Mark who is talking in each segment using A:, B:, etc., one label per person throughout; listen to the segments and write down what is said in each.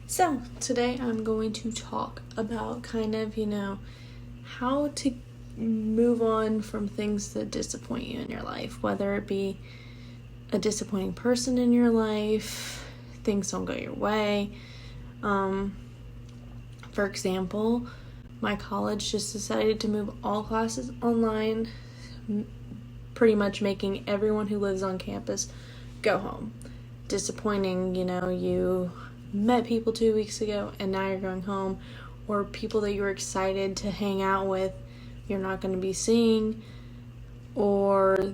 A: So, today I'm going to talk about kind of, how to move on from things that disappoint you in your life, whether it be a disappointing person in your life, things don't go your way. For example, my college just decided to move all classes online, pretty much making everyone who lives on campus go home. Disappointing, you met people 2 weeks ago and now you're going home, or people that you were excited to hang out with you're not going to be seeing, or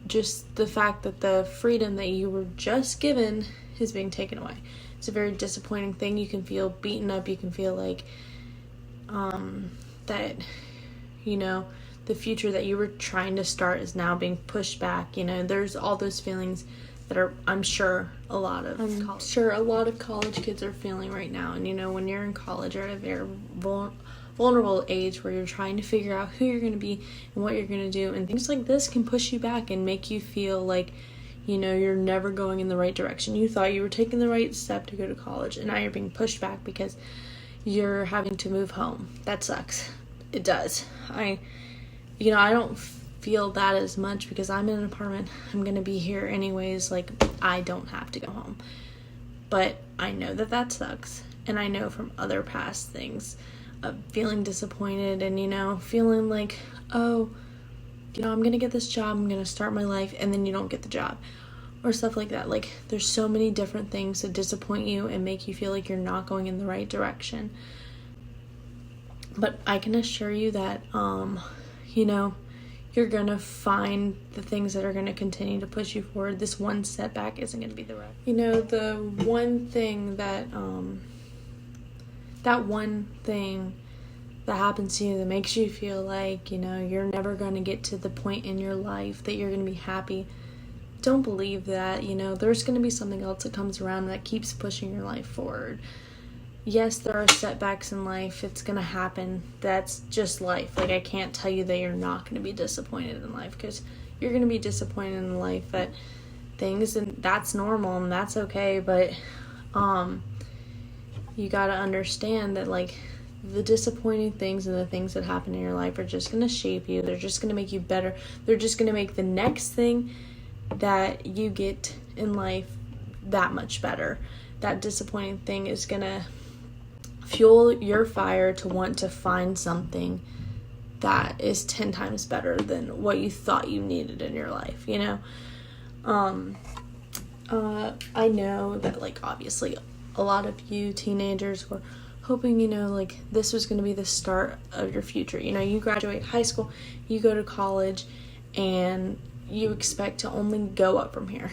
A: just the fact that the freedom that you were just given is being taken away. It's a very disappointing thing. You can feel beaten up. You can feel like that the future that you were trying to start is now being pushed back. There's all those feelings that I'm sure a lot of college kids are feeling right now. And when you're in college, you're at a very vulnerable age where you're trying to figure out who you're going to be and what you're going to do, and things like this can push you back and make you feel like you're never going in the right direction. You thought you were taking the right step to go to college, and now you're being pushed back because you're having to move home. That sucks. It does. I don't feel that as much because I'm in an apartment. I'm going to be here anyways. I don't have to go home. But I know that sucks. And I know from other past things of feeling disappointed and, feeling like, I'm going to get this job. I'm going to start my life. And then you don't get the job or stuff like that. There's so many different things that disappoint you and make you feel like you're not going in the right direction. But I can assure you that, you're going to find the things that are going to continue to push you forward. This one setback isn't going to be the right. The one thing that happens to you that makes you feel like, you're never going to get to the point in your life that you're going to be happy. Don't believe that. There's going to be something else that comes around that keeps pushing your life forward. Yes, there are setbacks in life. It's going to happen. That's just life. I can't tell you that you're not going to be disappointed in life, because you're going to be disappointed in life at things, and that's normal and that's okay. But you got to understand that the disappointing things and the things that happen in your life are just going to shape you. They're just going to make you better. They're just going to make the next thing that you get in life that much better. That disappointing thing is going to fuel your fire to want to find something that is 10 times better than what you thought you needed in your life, I know that, obviously, a lot of you teenagers were hoping, this was going to be the start of your future. You graduate high school, you go to college, and you expect to only go up from here.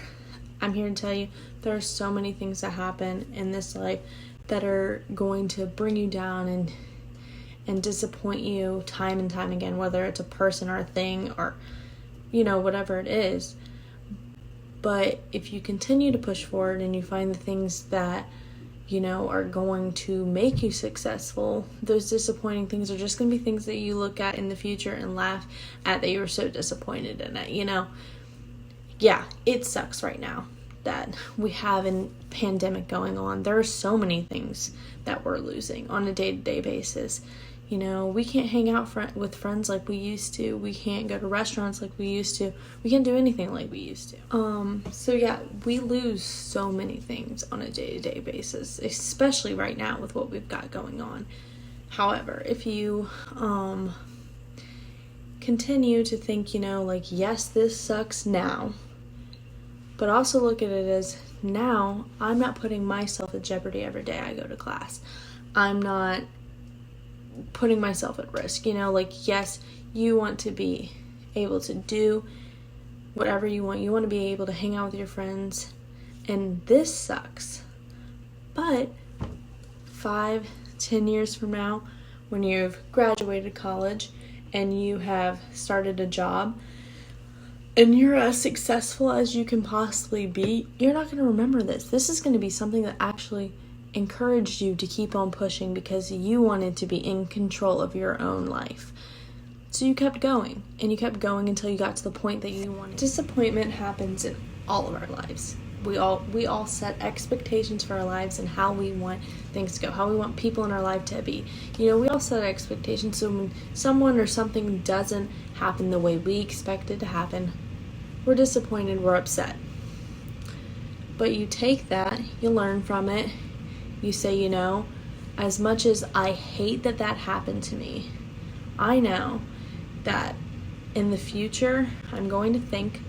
A: I'm here to tell you there are so many things that happen in this life that are going to bring you down and disappoint you time and time again, whether it's a person or a thing or, whatever it is. But if you continue to push forward and you find the things that, are going to make you successful, those disappointing things are just going to be things that you look at in the future and laugh at that you were so disappointed in it, Yeah, it sucks right now that we have a pandemic going on. There are so many things that we're losing on a day-to-day basis. We can't hang out with friends like we used to. We can't go to restaurants like we used to. We can't do anything like we used to. So yeah, we lose so many things on a day-to-day basis, especially right now with what we've got going on. However, if you continue to think, yes, this sucks now, but also look at it as, now I'm not putting myself at jeopardy every day I go to class. I'm not putting myself at risk. Yes, you want to be able to do whatever you want. You want to be able to hang out with your friends. And this sucks. But 5-10 years from now, when you've graduated college and you have started a job, and you're as successful as you can possibly be, you're not going to remember this. This is going to be something that actually encouraged you to keep on pushing because you wanted to be in control of your own life. So you kept going, and you kept going until you got to the point that you wanted. Disappointment happens in all of our lives. we all set expectations for our lives and how we want things to go, how we want people in our life to be. We all set expectations, so when someone or something doesn't happen the way we expect it to happen, we're disappointed, we're upset. But you take that, you learn from it, you say, as much as I hate that happened to me, I know that in the future I'm going to think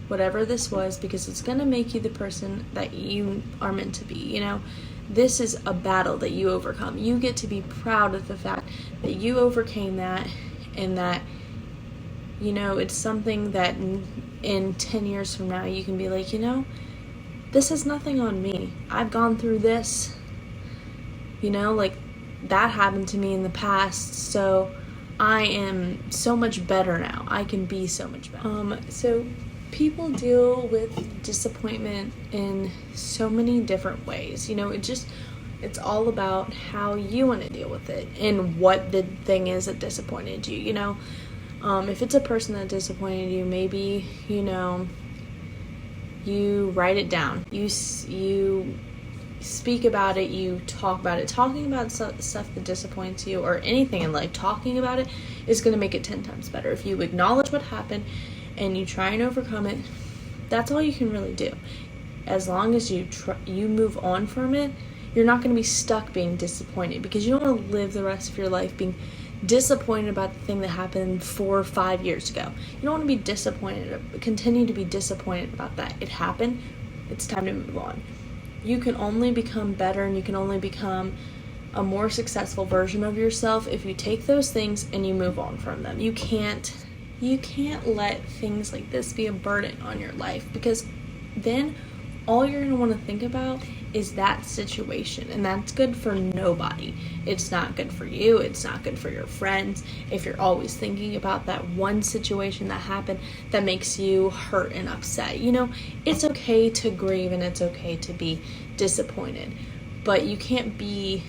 A: whatever this was, because it's going to make you the person that you are meant to be. This is a battle that you overcome. You get to be proud of the fact that you overcame that, and that it's something that in 10 years from now you can be like, this is nothing on me. I've gone through this, like that happened to me in the past, so I am so much better now. I can be so much better. So people deal with disappointment in so many different ways. It's all about how you want to deal with it and what the thing is that disappointed you. If it's a person that disappointed you, maybe you write it down. You speak about it, you talk about it. Talking about stuff that disappoints you, or anything in life, talking about it is going to make it 10 times better. If you acknowledge what happened and you try and overcome it, that's all you can really do. As long as you move on from it, you're not going to be stuck being disappointed, because you don't want to live the rest of your life being disappointed about the thing that happened 4 or 5 years ago. You don't want to be disappointed, continue to be disappointed about that. It happened. It's time to move on. You can only become better, and you can only become a more successful version of yourself if you take those things and you move on from them. You can't let things like this be a burden on your life, because then all you're going to want to think about is that situation, and that's good for nobody. It's not good for you. It's not good for your friends. If you're always thinking about that one situation that happened that makes you hurt and upset, it's okay to grieve and it's okay to be disappointed, but you can't be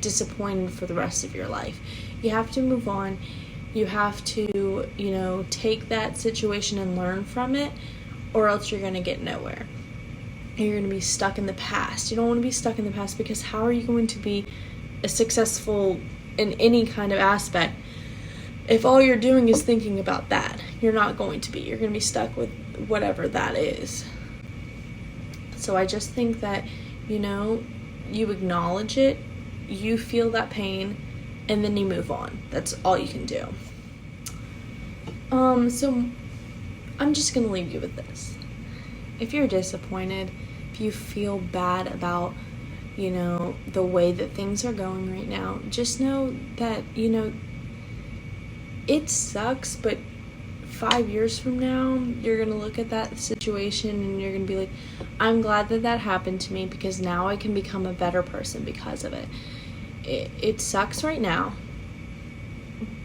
A: disappointed for the rest of your life. You have to move on. You have to, take that situation and learn from it, or else you're going to get nowhere. You're going to be stuck in the past. You don't want to be stuck in the past, because how are you going to be successful in any kind of aspect if all you're doing is thinking about that? You're not going to be. You're going to be stuck with whatever that is. So I just think that, you acknowledge it, you feel that pain, and then you move on. That's all you can do. So I'm just going to leave you with this. If you're disappointed, if you feel bad about, the way that things are going right now, just know that, it sucks, but 5 years from now, you're going to look at that situation and you're going to be like, I'm glad that happened to me, because now I can become a better person because of it. It sucks right now,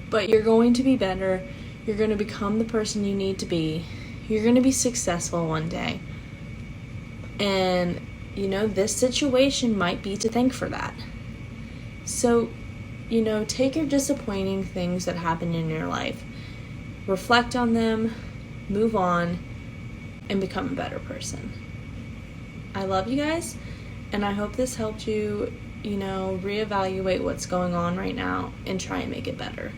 A: but you're going to be better. You're going to become the person you need to be. You're going to be successful one day. And, this situation might be to thank for that. So, take your disappointing things that happen in your life, reflect on them, move on, and become a better person. I love you guys, and I hope this helped you, reevaluate what's going on right now and try and make it better.